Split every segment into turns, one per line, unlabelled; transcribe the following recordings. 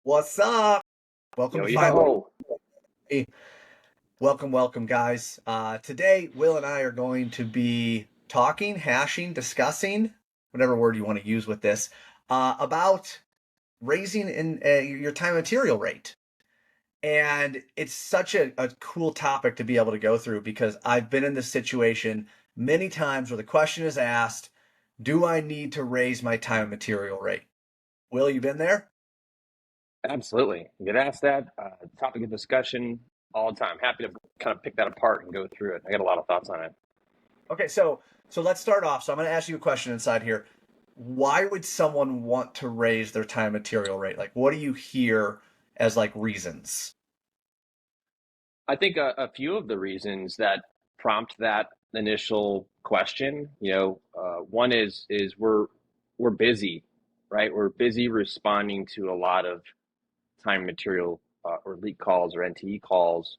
What's up? Welcome
Yo,
to Finally.
yo.
Welcome, today, today, Will and I are going to be talking, hashing, discussing, whatever word you want to use with this, about raising in your time and material rate. And it's such a cool topic to be able to go through because I've been in this situation many times where the question is asked, do I need to raise my time and material rate? Will, you been there?
Absolutely. You get asked that topic of discussion all the time. Happy to kind of pick that apart and go through it. I got a lot of thoughts on it.
Okay, so let's start off. So I'm going to ask you a question inside here. Why would someone want to raise their time material rate? Like, what do you hear as like reasons?
I think a few of the reasons that prompt that initial question, one is we're busy, right? We're busy responding to a lot of time material or leak calls or NTE calls.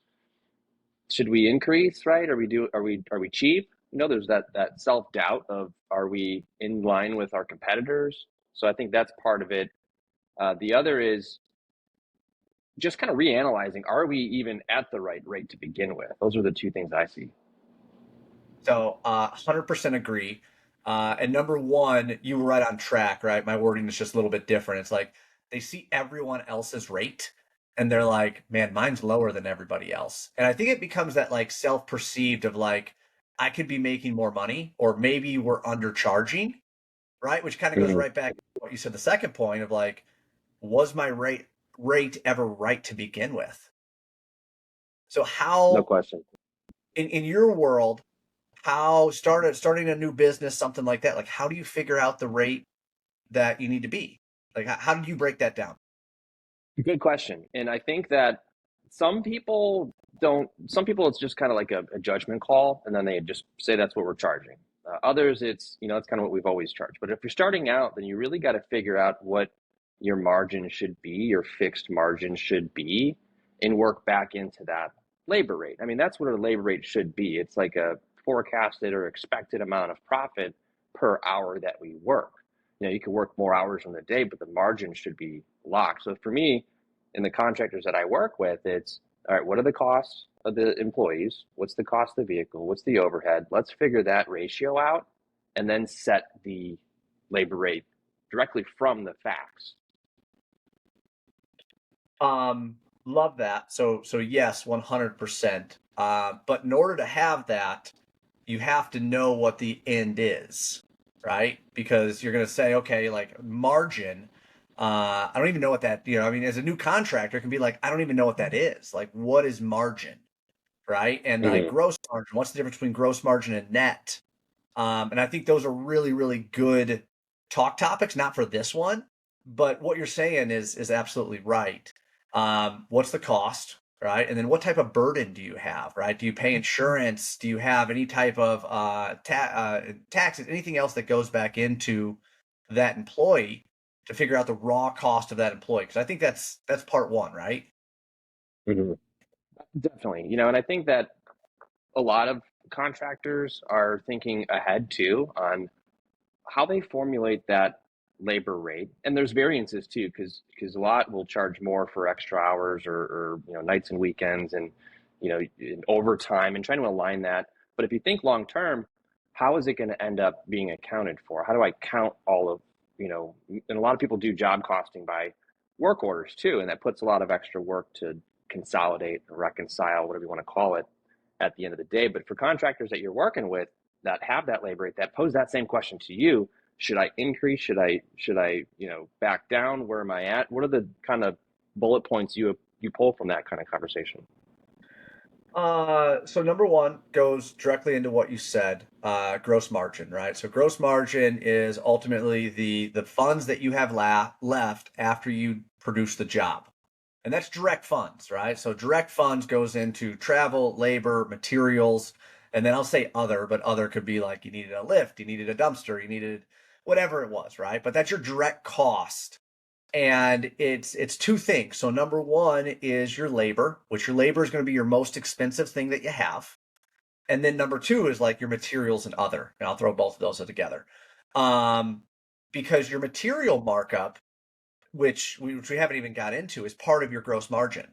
Should we increase, right? Are we cheap? There's that self-doubt of, are we in line with our competitors? So I think that's part of it. The other is just kind of reanalyzing, are we even at the right rate to begin with? Those are the two things I see.
So, 100% agree. And number one, you were right on track, right? My wording is just a little bit different. It's like they see everyone else's rate and they're like, man, mine's lower than everybody else. And I think it becomes that like self-perceived of like, I could be making more money, or maybe we're undercharging, right? Which kind of goes
Mhm.
right back to what you said, the second point of like, was my rate ever right to begin with? So
No
how
question.
in your world, how starting a new business, something like that, like how do you figure out the rate that you need to be? Like how do you break that down?
Good question. And I think that some people some people it's just kind of like a judgment call, and then they just say that's what we're charging. Others, it's kind of what we've always charged. But if you're starting out, then you really got to figure out what your margin should be, your fixed margin should be, and work back into that labor rate. I mean, that's what a labor rate should be. It's like a forecasted or expected amount of profit per hour that we work. You can work more hours in the day, but the margin should be locked. So for me, in the contractors that I work with, it's all right, what are the costs of the employees? What's the cost of the vehicle? What's the overhead? Let's figure that ratio out and then set the labor rate directly from the facts.
Love that. So yes, 100%. But in order to have that, you have to know what the end is, right? Because you're going to say, okay, like margin. I don't even know what that, I mean, as a new contractor, it can be like, I don't even know what that is. Like, what is margin, right? And like
Mm-hmm.
gross margin, what's the difference between gross margin and net? And I think those are really, really good talk topics, not for this one, but what you're saying is absolutely right. What's the cost, right? And then what type of burden do you have, right? Do you pay insurance? Do you have any type of taxes, anything else that goes back into that employee to figure out the raw cost of that employee? Because I think that's part one, right?
Mm-hmm. Definitely. And I think that a lot of contractors are thinking ahead too on how they formulate that labor rate. And there's variances too, because a lot will charge more for extra hours or nights and weekends and in overtime, and trying to align that. But if you think long term, how is it going to end up being accounted for? How do I count all of and a lot of people do job costing by work orders too, and that puts a lot of extra work to consolidate or reconcile, whatever you want to call it, at the end of the day. But for contractors that you're working with that have that labor rate, that pose that same question to you: should I increase? Should I back down? Where am I at? What are the kind of bullet points you pull from that kind of conversation?
So number one goes directly into what you said, gross margin, right? So gross margin is ultimately the funds that you have left after you produce the job. And that's direct funds, right? So direct funds goes into travel, labor, materials, and then I'll say other, but other could be like you needed a lift, you needed a dumpster, you needed whatever it was, right? But that's your direct cost, and it's two things. So number one is your labor, which your labor is going to be your most expensive thing that you have. And then number two is like your materials and other. And I'll throw both of those together. Um, because your material markup which we haven't even got into, is part of your gross margin.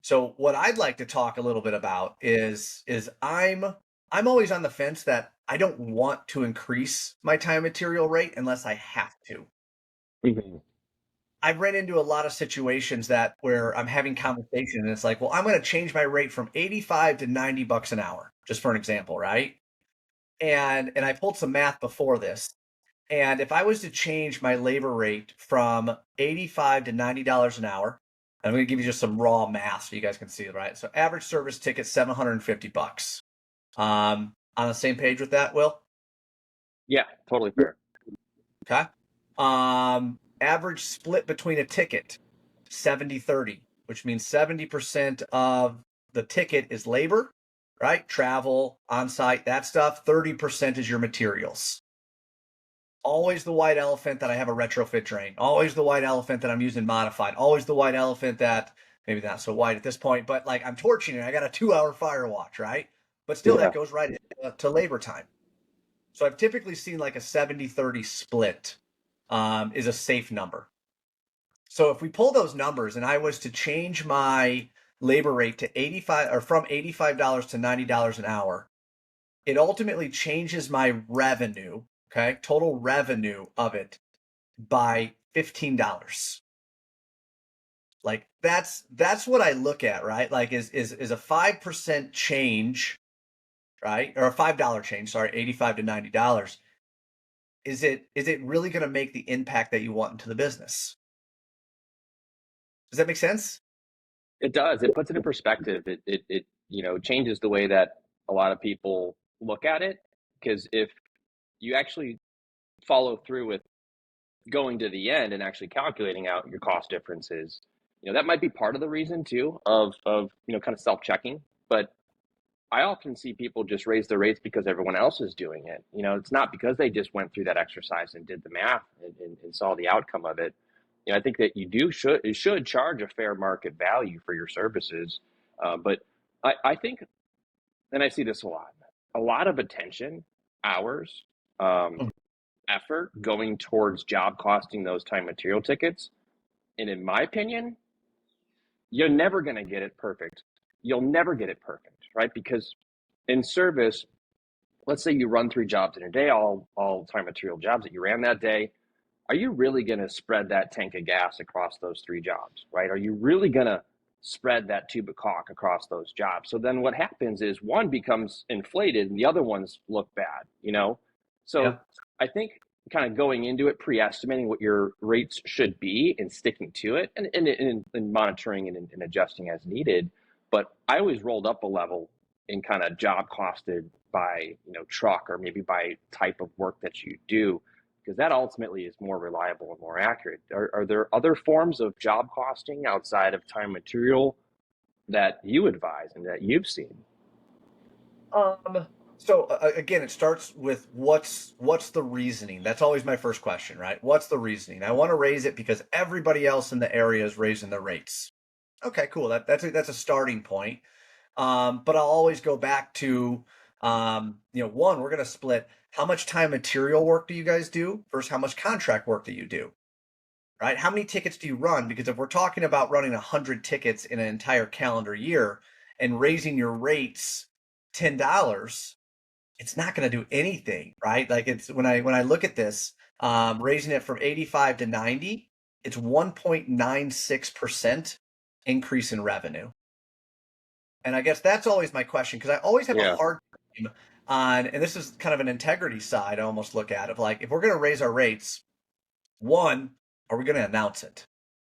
So what I'd like to talk a little bit about is I'm always on the fence that I don't want to increase my time and material rate unless I have to.
Mhm.
I've ran into a lot of situations that where I'm having conversation and it's like, well, I'm going to change my rate from 85 to 90 bucks an hour, just for an example, right? And I pulled some math before this. And if I was to change my labor rate from 85 to $90 an hour, I'm going to give you just some raw math so you guys can see it, right? So average service ticket, 750 bucks. On the same page with that, Will?
Yeah, totally fair.
Okay. Average split between a ticket, 70-30, which means 70% of the ticket is labor, right? Travel, on-site, that stuff. 30% is your materials. Always the white elephant that I have a retrofit drain. Always the white elephant that I'm using modified. Always the white elephant that maybe not so white at this point, but like I'm torching it. I got a 2-hour fire watch, right? But still,
Yeah.
that goes right to labor time. So I've typically seen like a 70-30 split is a safe number. So if we pull those numbers and I was to change my labor rate to 85 or from $85 to $90 an hour, it ultimately changes my revenue, okay, total revenue of it by $15. Like that's what I look at, right? Like is a 5% change, right? Or a $5 change, sorry, 85 to $90. Is it really going to make the impact that you want into the business? Does that make sense?
It does. It puts it in perspective. It changes the way that a lot of people look at it. Because if you actually follow through with going to the end and actually calculating out your cost differences, that might be part of the reason too of kind of self-checking. But I often see people just raise their rates because everyone else is doing it. It's not because they just went through that exercise and did the math and saw the outcome of it. I think that you should charge a fair market value for your services. But I think, and I see this a lot of attention, hours, um, effort going towards job costing those time material tickets. And in my opinion, you're never going to get it perfect. You'll never get it perfect, right? Because in service, let's say you run 3 jobs in a day, all time material jobs that you ran that day. Are you really going to spread that tank of gas across those 3 jobs, right? Are you really going to spread that tube of caulk across those jobs? So then what happens is one becomes inflated and the other ones look bad. So
Yeah.
I think kind of going into it, pre-estimating what your rates should be and sticking to it and monitoring and adjusting as needed. But I always rolled up a level and kind of job costed by, truck or maybe by type of work that you do, because that ultimately is more reliable and more accurate. Are there other forms of job costing outside of time material that you advise and that you've seen?
So again, it starts with what's the reasoning? That's always my first question, right? What's the reasoning? I want to raise it because everybody else in the area is raising their rates. Okay, cool. That's a starting point. But I'll always go back to one, we're gonna split how much time material work do you guys do versus how much contract work do you do? Right? How many tickets do you run? Because if we're talking about running 100 tickets in an entire calendar year and raising your rates $10, it's not going to do anything, right? Like it's when I look at this, raising it from 85 to 90, it's 1.96% increase in revenue. And I guess that's always my question because I always have a
Yeah.
hard time on, and this is kind of an integrity side I almost look at of like, if we're going to raise our rates, one, are we going to announce it?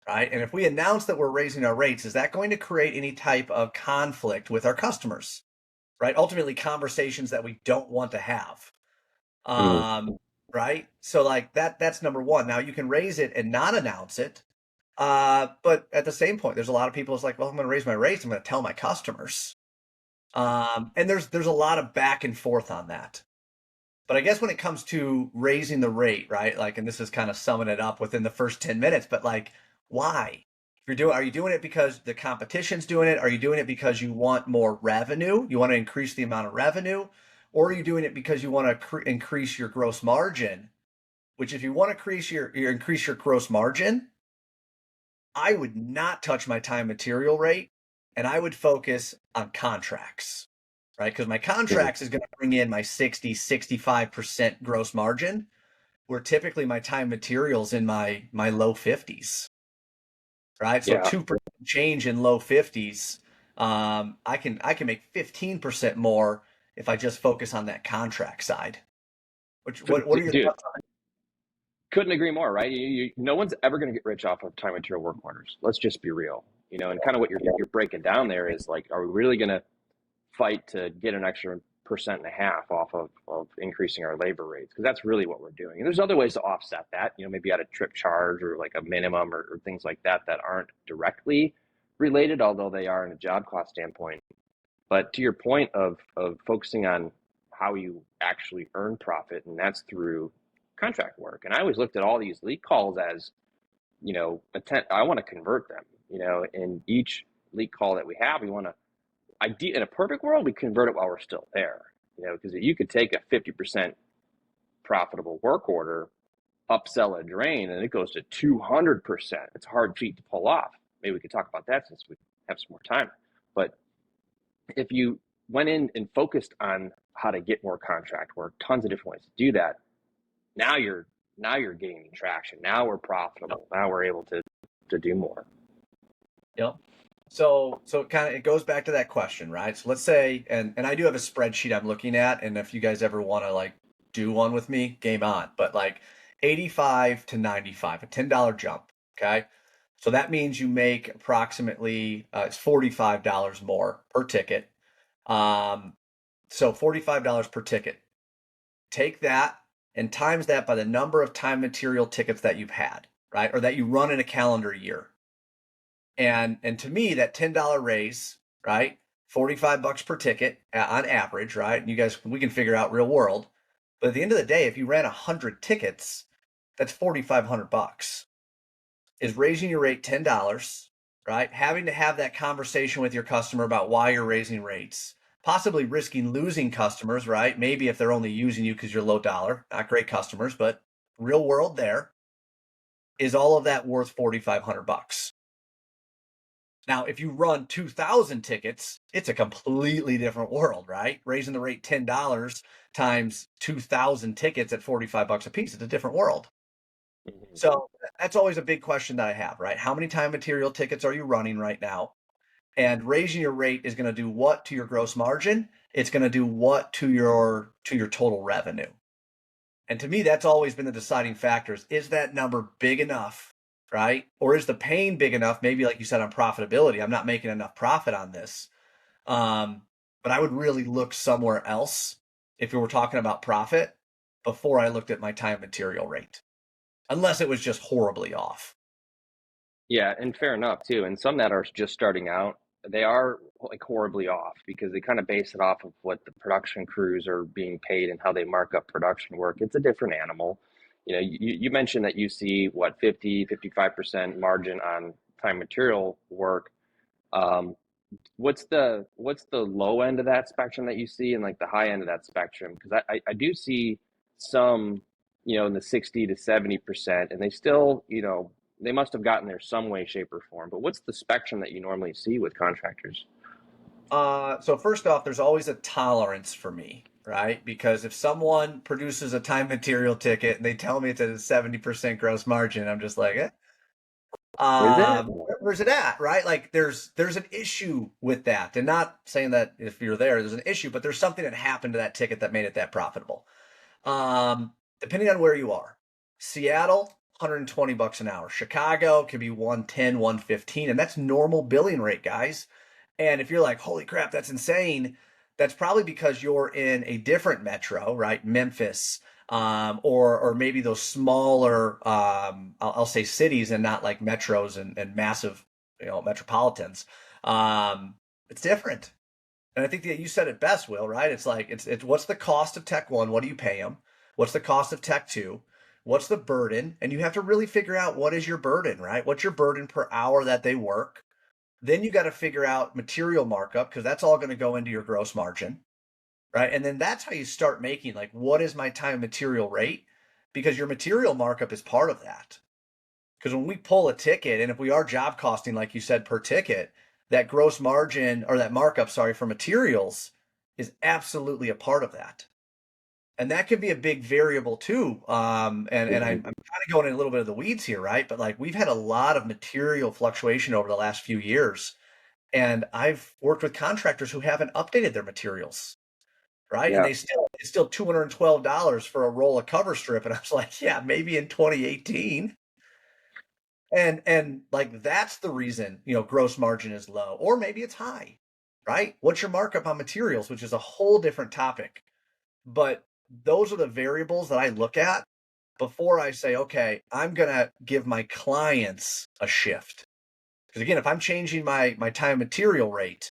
Right? And if we announce that we're raising our rates, is that going to create any type of conflict with our customers? Right? Ultimately, conversations that we don't want to have.
Mm.
Right? So like that's number one. Now you can raise it and not announce it. But at the same point, there's a lot of people it's like, well, I'm going to raise my rates. I'm going to tell my customers. And there's a lot of back and forth on that. But I guess when it comes to raising the rate, right? Like, and this is kind of summing it up within the first 10 minutes, but like, why? Are you doing it because the competition's doing it? Are you doing it because you want more revenue? You want to increase the amount of revenue? Or are you doing it because you want to increase your gross margin? Which if you want to increase your gross margin, I would not touch my time material rate, and I would focus on contracts, right? Because my
Mhm.
contracts is going to bring in my 60, 65% gross margin, where typically my time materials in my low 50s, right? So
Yeah.
2% change in low 50s, I can make 15% more if I just focus on that contract side. What are your
Dude,
thoughts on
couldn't agree more, right? No one's ever going to get rich off of time material work orders. Let's just be real, and kind of what you're breaking down there is like, are we really going to fight to get an extra 1.5% off of increasing our labor rates? Because that's really what we're doing. And there's other ways to offset that, maybe at a trip charge or like a minimum or things like that that aren't directly related, although they are in a job cost standpoint. But to your point of focusing on how you actually earn profit, and that's through contract work. And I always looked at all these lead calls as, I want to convert them. In each lead call that we have, we want to, in a perfect world, we convert it while we're still there. Because you could take a 50% profitable work order, upsell a drain, and it goes to 200%. It's a hard feat to pull off. Maybe we could talk about that since we have some more time. But if you went in and focused on how to get more contract work, tons of different ways to do that, now you're gaining traction. Now we're
it?
profitable. Now we're able to do more.
Yep. So it goes back to that question, right? So let's say, and I do have a spreadsheet I'm looking at, and if you guys ever want to like do one with me, game on. But like 85 to 95, a $10 jump. Okay. So that means you make approximately it's $45 more per ticket. Um, so $45 per ticket. Take that and times that by the number of time material tickets that you've had, right? Or that you run in a calendar year. And to me, that $10 raise, right? $45 per ticket on average, right? And you guys, we can figure out real world. But at the end of the day, if you ran 100 tickets, that's $4,500. Is raising your rate $10, right? Having to have that conversation with your customer about why you're raising rates, possibly risking losing customers, right? Maybe if they're only using you because you're low dollar, not great customers, but real world there. Is all of that worth $4,500? Now, if you run 2,000 tickets, it's a completely different world, right? Raising the rate $10 times 2,000 tickets at $45 a piece, it's a different world.
Mm-hmm.
So that's always a big question that I have, right? How many time material tickets are you running right now? And raising your rate is going to do what to your gross margin? It's going to do what to your total revenue. And to me, that's always been the deciding factors. Is that number big enough, right? Or is the pain big enough? Maybe like you said on profitability, I'm not making enough profit on this. Um, but I would really look somewhere else if we were talking about profit before I looked at my time material rate, unless it was just horribly off.
Yeah, and fair enough too. And some that are just starting out, they are like horribly off because they kind of base it off of what the production crews are being paid and how they mark up production work. It's a different animal. You mentioned that you see what 50, 55% margin on time material work. Um, what's the low end of that spectrum that you see and like the high end of that spectrum? Because I do see some, in the 60 to 70%, and they still, they must have gotten there some way, shape, or form. But what's the spectrum that you normally see with contractors?
So first off, there's always a tolerance for me, right? Because if someone produces a time material ticket and they tell me it's at a 70% gross margin, I'm just like, eh.
Is it?
Where's it at, right? Like there's an issue with that, and not saying that if you're there's an issue, but there's something that happened to that ticket that made it that profitable. Um, Depending on where you are, Seattle, $120 an hour. Chicago could be 110, 115, and that's normal billing rate, guys. And if you're like, holy crap, that's insane, that's probably because you're in a different metro, right? Memphis, or maybe those smaller, I'll say cities and not like metros and massive, metropolitans. Um, it's different. And I think that you said it best, Will, right? It's like it's what's the cost of tech one? What do you pay them? What's the cost of tech two? What's the burden? And you have to really figure out what is your burden, right? What's your burden per hour that they work? Then you got to figure out material markup because that's all going to go into your gross margin, right? And then that's how you start making like what is my time material rate? Because your material markup is part of that. Because when we pull a ticket, and if we are job costing, like you said, per ticket, that gross margin or that markup, sorry, for materials is absolutely a part of that. And that could be a big variable too. I'm kind of going in a little bit of the weeds here, right? But like we've had a lot of material fluctuation over the last few years. And I've worked with contractors who haven't updated their materials, right? And
Yeah.
it's still $212 for a roll of cover strip. And I was like, yeah, maybe in 2018. And like that's the reason, gross margin is low, or maybe it's high, right? What's your markup on materials, which is a whole different topic. But those are the variables that I look at before I say, okay, I'm gonna give my clients a shift. Because again, if I'm changing my time material rate,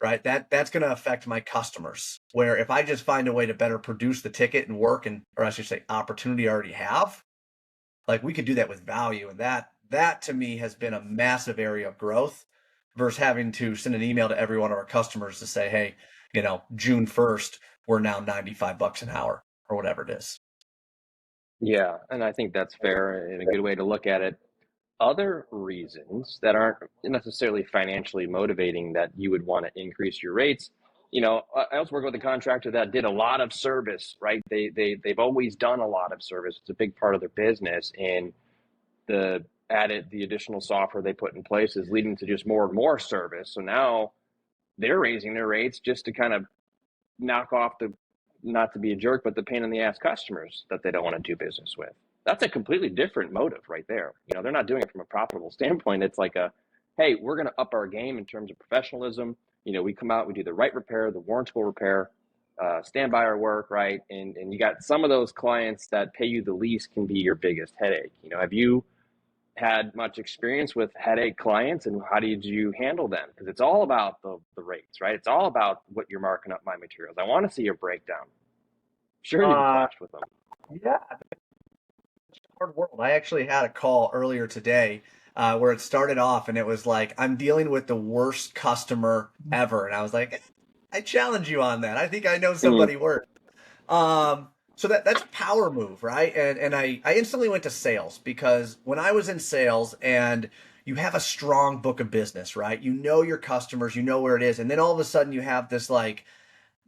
right, that's gonna affect my customers. Where if I just find a way to better produce the ticket and work and or I should say opportunity I already have, like we could do that with value. And that to me has been a massive area of growth versus having to send an email to every one of our customers to say, hey, June 1st, we're now $95 an hour or whatever it is.
Yeah, and I think that's fair and a good way to look at it. Other reasons that aren't necessarily financially motivating that you would want to increase your rates. I also work with a contractor that did a lot of service, right? They've always done a lot of service. It's a big part of their business, and the additional software they put in place is leading to just more and more service. So now they're raising their rates just to kind of knock off the, not to be a jerk, but the pain in the ass customers that they don't want to do business with. That's a completely different motive right there. They're not doing it from a profitable standpoint. It's like hey, we're going to up our game in terms of professionalism. We come out, we do the right repair, the warrantable repair, stand by our work, right? And you got some of those clients that pay you the least can be your biggest headache. Have you had much experience with headache clients, and how did you handle them? Because it's all about the rates, right? It's all about what you're marking up my materials. I want to see a breakdown. Sure, you've
Uh,
clashed with them.
yeah, it's a hard world. I actually had a call earlier today where it started off and it was like, I'm dealing with the worst customer ever. And I was like, I challenge you on that. I think I know
Mm,
somebody worse. So that's a power move, right? And I instantly went to sales because when I was in sales and you have a strong book of business, right? You know your customers, you know where it is, and then all of a sudden you have this like,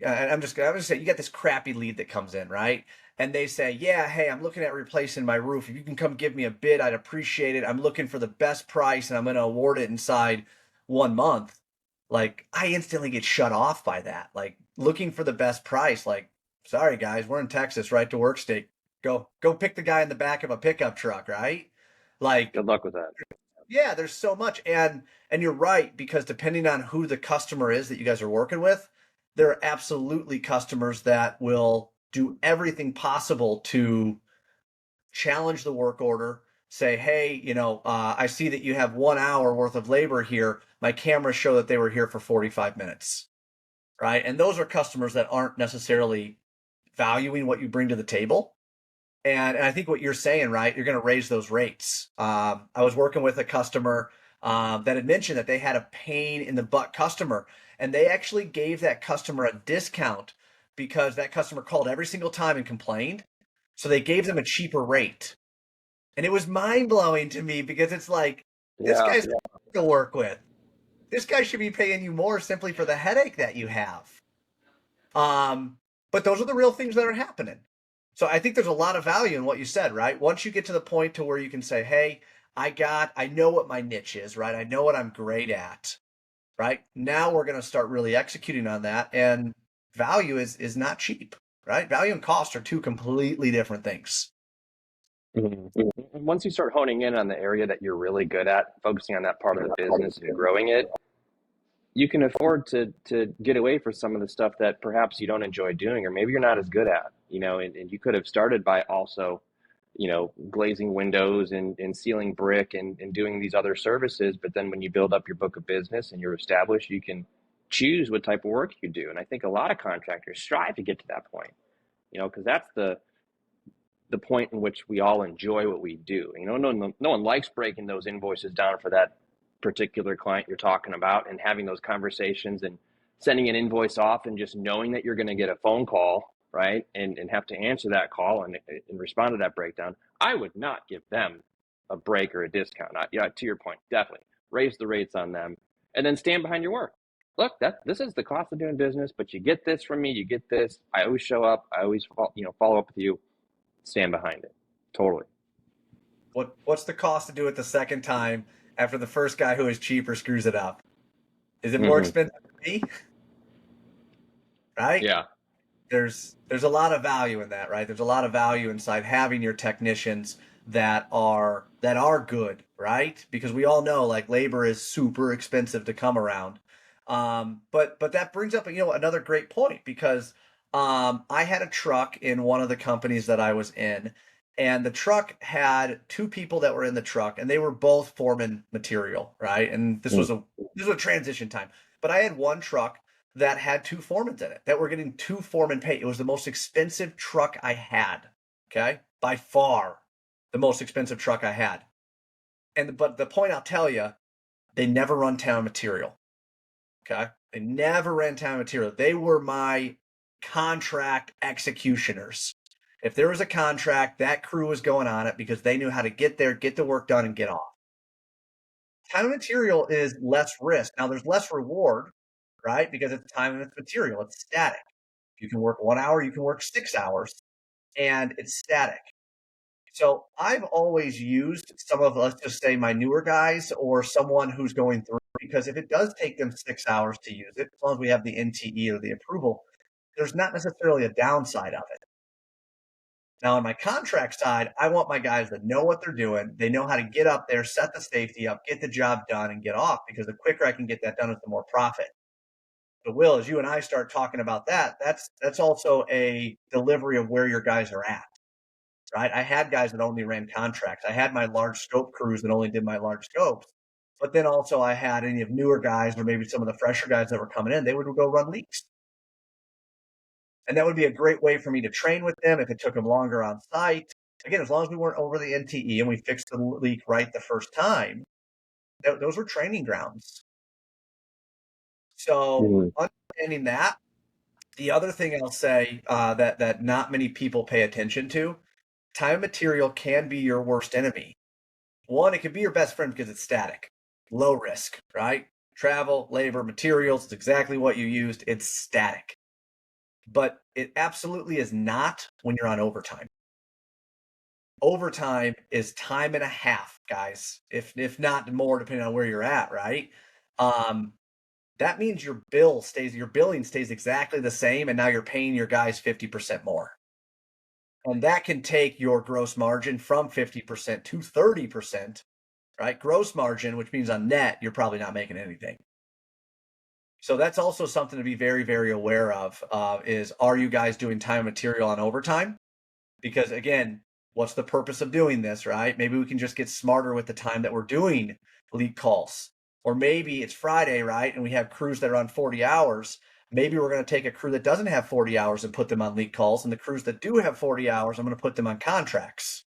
and I'm just saying, you got this crappy lead that comes in, right? And they say, yeah, hey, I'm looking at replacing my roof. If you can come give me a bid, I'd appreciate it. I'm looking for the best price, and I'm going to award it inside 1 month. Like I instantly get shut off by that. Like looking for the best price, like sorry guys, we're in Texas, right to work state. Go pick the guy in the back of a pickup truck, right? Like
good luck with that.
yeah, there's so much and you're right because depending on who the customer is that you guys are working with, there are absolutely customers that will do everything possible to challenge the work order, say, hey, I see that you have 1 hour worth of labor here. My cameras show that they were here for 45 minutes, right? And those are customers that aren't necessarily valuing what you bring to the table. And I think what you're saying, right, you're going to raise those rates. I was working with a customer that had mentioned that they had a pain in the butt customer, and they actually gave that customer a discount because that customer called every single time and complained. So they gave them a cheaper rate. And it was mind blowing to me because it's like, this
Yeah.
guy's to work with. This guy should be paying you more simply for the headache that you have. Um, but those are the real things that are happening. So I think there's a lot of value in what you said, right? Once you get to the point to where you can say, hey, I know what my niche is, right? I know what I'm great at, right? Now we're going to start really executing on that. And value is not cheap, right? Value and cost are two completely different things.
Mhm. And once you start honing in on the area that you're really good at, focusing on that part of the business and growing it, you can afford to get away from some of the stuff that perhaps you don't enjoy doing, or maybe you're not as good at. And you could have started by also, glazing windows and sealing brick and doing these other services. But then when you build up your book of business and you're established, you can choose what type of work you do. And I think a lot of contractors strive to get to that point, because that's the point in which we all enjoy what we do. No one likes breaking those invoices down for that particular client you're talking about and having those conversations and sending an invoice off and just knowing that you're going to get a phone call, right? And have to answer that call and respond to that breakdown. I would not give them a break or a discount. Yeah, to your point, definitely raise the rates on them, and then stand behind your work. Look, this is the cost of doing business, but you get this from me. You get this. I always show up. I always follow up with you. Stand behind it. Totally.
What's the cost to do it the second time after the first guy who is cheaper screws it up? Is it more
Mm-hmm.
expensive for me? Right?
Yeah.
There's a lot of value in that, right? There's a lot of value inside having your technicians that are good, right? Because we all know like labor is super expensive to come around. But that brings up another great point because I had a truck in one of the companies that I was in, and the truck had two people that were in the truck, and they were both foreman material, right? And this was a transition time. But I had one truck that had two foremen in it that were getting two foreman pay. It was the most expensive truck I had. Okay, by far the most expensive truck I had. But the point I'll tell you, they never run town material. Okay, they never ran town material. They were my contract executioners. If there was a contract, that crew was going on it because they knew how to get there, get the work done, and get off. Time and material is less risk. Now there's less reward, right? Because it's time and it's material. It's static. You can work 1 hour, you can work 6 hours, and it's static. So I've always used some of, let's just say, my newer guys or someone who's going through, because if it does take them 6 hours to use it, as long as we have the NTE or the approval, there's not necessarily a downside of it. Now, on my contract side, I want my guys that know what they're doing. They know how to get up there, set the safety up, get the job done, and get off, because the quicker I can get that done is the more profit. But Will, as you and I start talking about that, that's also a delivery of where your guys are at, right? I had guys that only ran contracts. I had my large scope crews that only did my large scopes. But then also I had any of newer guys or maybe some of the fresher guys that were coming in, they would go run leaks. And that would be a great way for me to train with them if it took them longer on site. Again, as long as we weren't over the NTE and we fixed the leak right the first time, those were training grounds. So
Mm-hmm.
understanding that, the other thing I'll say that not many people pay attention to, time and material can be your worst enemy. One, it can be your best friend because it's static, low risk, right? Travel, labor, materials, it's exactly what you used. It's static. But it absolutely is not when you're on overtime. Overtime is time and a half, guys, if not more, depending on where you're at, right? Um, that means your billing stays exactly the same, and now you're paying your guys 50% more. And that can take your gross margin from 50% to 30%, right? Gross margin, which means on net, you're probably not making anything. So that's also something to be very, very aware of, is are you guys doing time and material on overtime? Because again, what's the purpose of doing this, right? Maybe we can just get smarter with the time that we're doing leak calls. Or maybe it's Friday, right? And we have crews that are on 40 hours. Maybe we're going to take a crew that doesn't have 40 hours and put them on leak calls. And the crews that do have 40 hours, I'm going to put them on contracts.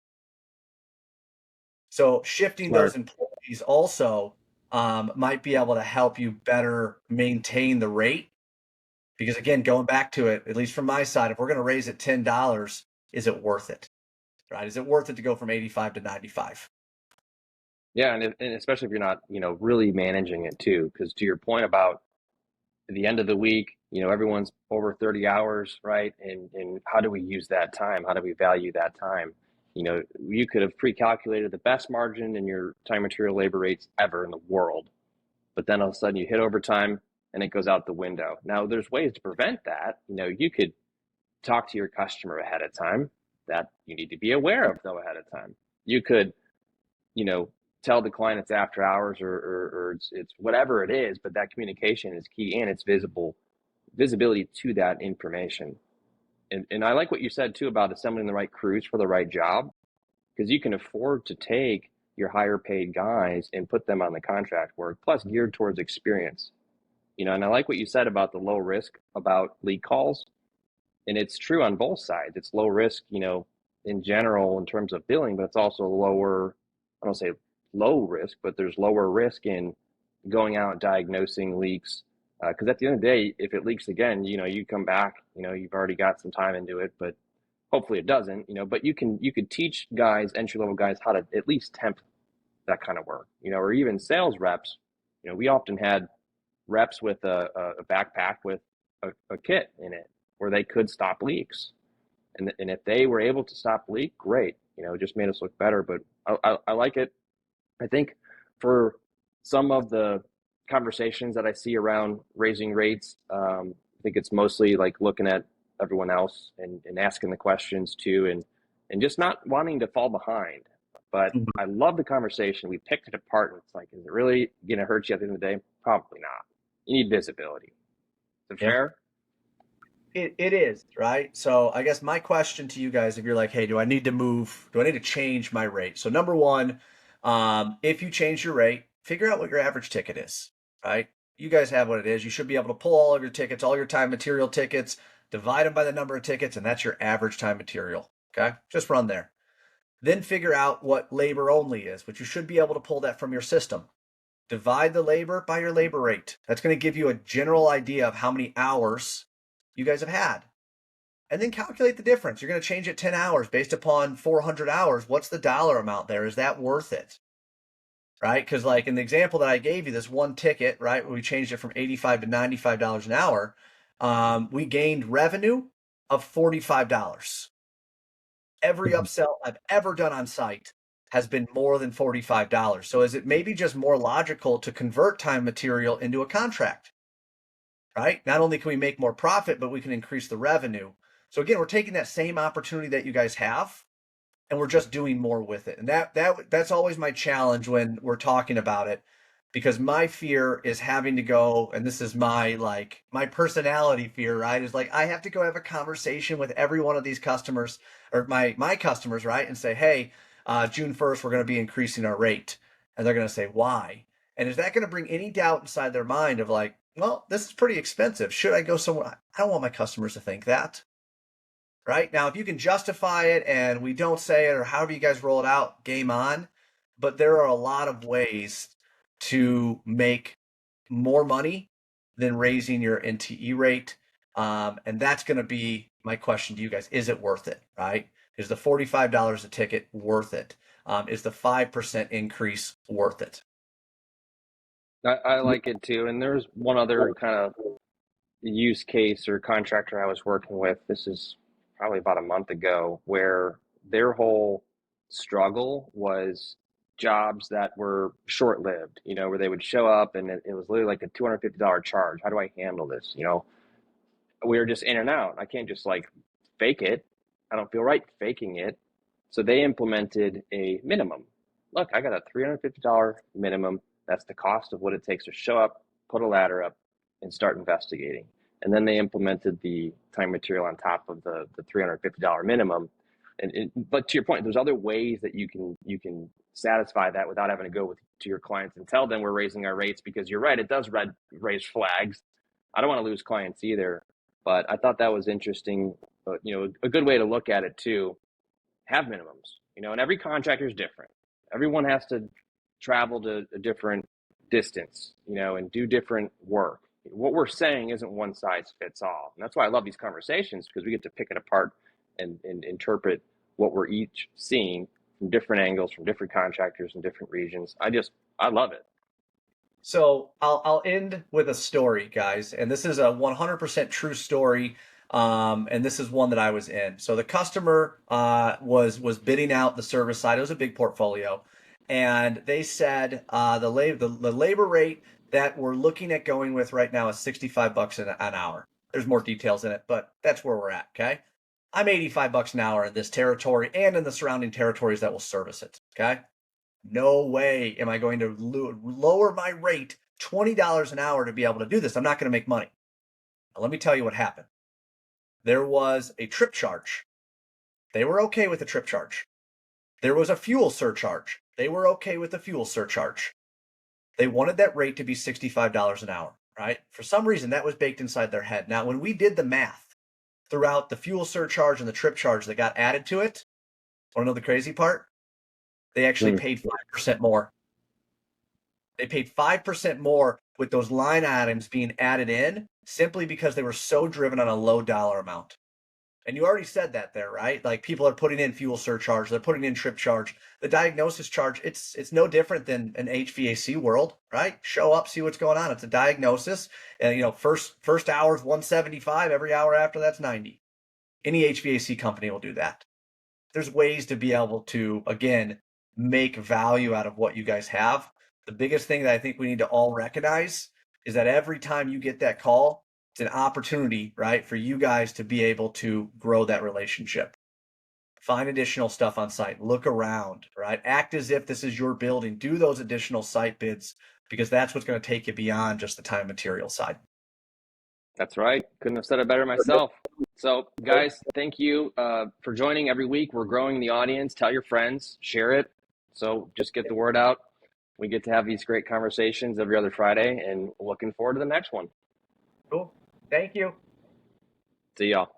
So shifting those
Smart.
employees also might be able to help you better maintain the rate. Because again, going back to it, at least from my side, if we're going to raise it $10, is it worth it? Right? Is it worth it to go from 85 to 95?
Yeah, and especially if you're not, really managing it too, because to your point about the end of the week, everyone's over 30 hours, right? And how do we use that time? How do we value that time? You could have pre-calculated the best margin in your time, material, labor rates ever in the world, but then all of a sudden you hit overtime and it goes out the window. Now, there's ways to prevent that. You could talk to your customer ahead of time that you need to be aware of, though, ahead of time. You could, you know, tell the client it's after hours or it's whatever it is, but that communication is key and it's visibility to that information. And I like what you said too about assembling the right crews for the right job, because you can afford to take your higher paid guys and put them on the contract work, plus geared towards experience. And I like what you said about the low risk about lead calls. And it's true on both sides. It's low risk, in general in terms of billing, but it's also lower, I don't say low risk, but there's lower risk in going out and diagnosing leaks. Because at the end of the day, if it leaks again, you come back, you've already got some time into it, but hopefully it doesn't, but you could teach guys, entry level guys, how to at least temp that kind of work, or even sales reps. We often had reps with a backpack with a kit in it where they could stop leaks. And if they were able to stop leak, great. It just made us look better. But I like it. I think for some of the conversations that I see around raising rates, I think it's mostly like looking at everyone else and asking the questions too, and just not wanting to fall behind. But
Mhm.
I love the conversation. We picked it apart, and it's like, is it really going to hurt you at the end of the day? Probably not. You need visibility. Is it
Yeah.
fair?
It is, right? So I guess my question to you guys, if you're like, hey, do I need to move? Do I need to change my rate? So number one, if you change your rate, figure out what your average ticket is, right? You guys have what it is. You should be able to pull all of your tickets, all your time material tickets, divide them by the number of tickets, and that's your average time material. Okay. Just run there. Then figure out what labor only is, which you should be able to pull that from your system. Divide the labor by your labor rate. That's going to give you a general idea of how many hours you guys have had. And then calculate the difference. You're going to change it 10 hours based upon 400 hours. What's the dollar amount there? Is that worth it? Right? Because, like in the example that I gave you, this one ticket, right, we changed it from $85 to $95 an hour, we gained revenue of $45. Every upsell I've ever done on site has been more than $45. So is it maybe just more logical to convert time material into a contract? Right? Not only can we make more profit, but we can increase the revenue. So again, we're taking that same opportunity that you guys have and we're just doing more with it. And that's always my challenge when we're talking about it, because my fear is having to go, and this is my personality fear, right? Is like I have to go have a conversation with every one of these customers or my customers, right? And say, hey, June 1st, we're going to be increasing our rate. And they're going to say, why? And is that going to bring any doubt inside their mind of like, well, this is pretty expensive. Should I go somewhere? I don't want my customers to think that. Right now, if you can justify it and we don't say it or however you guys roll it out, game on. But there are a lot of ways to make more money than raising your NTE rate. And that's going to be my question to you guys. Is it worth it? Right? Is the $45 a ticket worth it? Is the 5% increase worth it?
I like it too. And there's one other kind of use case or contractor I was working with. This is probably about a month ago, where their whole struggle was jobs that were short lived, where they would show up and it was literally like a $250 charge. How do I handle this? We were just in and out. I can't just like fake it. I don't feel right faking it. So they implemented a minimum. Look, I got a $350 minimum. That's the cost of what it takes to show up, put a ladder up, and start investigating. And then they implemented the time material on top of the $350 minimum. But to your point, there's other ways that you can satisfy that without having to go to your clients and tell them we're raising our rates, because you're right, it does raise flags. I don't want to lose clients either, but I thought that was interesting. But a good way to look at it too, have minimums, and every contractor is different. Everyone has to travel to a different distance, and do different work. What we're saying isn't one size fits all. And that's why I love these conversations, because we get to pick it apart and interpret what we're each seeing from different angles, from different contractors in different regions. I love it.
So I'll end with a story, guys, and this is a 100% true story. And this is one that I was in. So the customer was bidding out the service side. It was a big portfolio, and they said the labor rate that we're looking at going with right now is $65 an hour. There's more details in it, but that's where we're at. Okay, I'm $85 an hour in this territory and in the surrounding territories that will service it. Okay. No way am I going to lower my rate $20 an hour to be able to do this. I'm not going to make money. Now, let me tell you what happened. There was a trip charge. They were okay with the trip charge. There was a fuel surcharge. They were okay with the fuel surcharge. They wanted that rate to be $65 an hour, right? For some reason, that was baked inside their head. Now, when we did the math throughout the fuel surcharge and the trip charge that got added to it, want to know the crazy part? They actually
Mm.
paid 5% more. They paid 5% more with those line items being added in simply because they were so driven on a low dollar amount. And you already said that there, right? Like people are putting in fuel surcharge, they're putting in trip charge. The diagnosis charge, it's no different than an HVAC world, right? Show up, see what's going on. It's a diagnosis. And first hour is 175, every hour after that's 90. Any HVAC company will do that. There's ways to be able to, again, make value out of what you guys have. The biggest thing that I think we need to all recognize is that every time you get that call, it's an opportunity, right, for you guys to be able to grow that relationship. Find additional stuff on site, look around, right? Act as if this is your building, do those additional site bids because that's what's going to take you beyond just the time material side.
That's right. Couldn't have said it better myself. So, guys, thank you for joining every week. We're growing the audience. Tell your friends, share it. So, just get the word out. We get to have these great conversations every other Friday, and looking forward to the next one.
Cool. Thank you.
See y'all.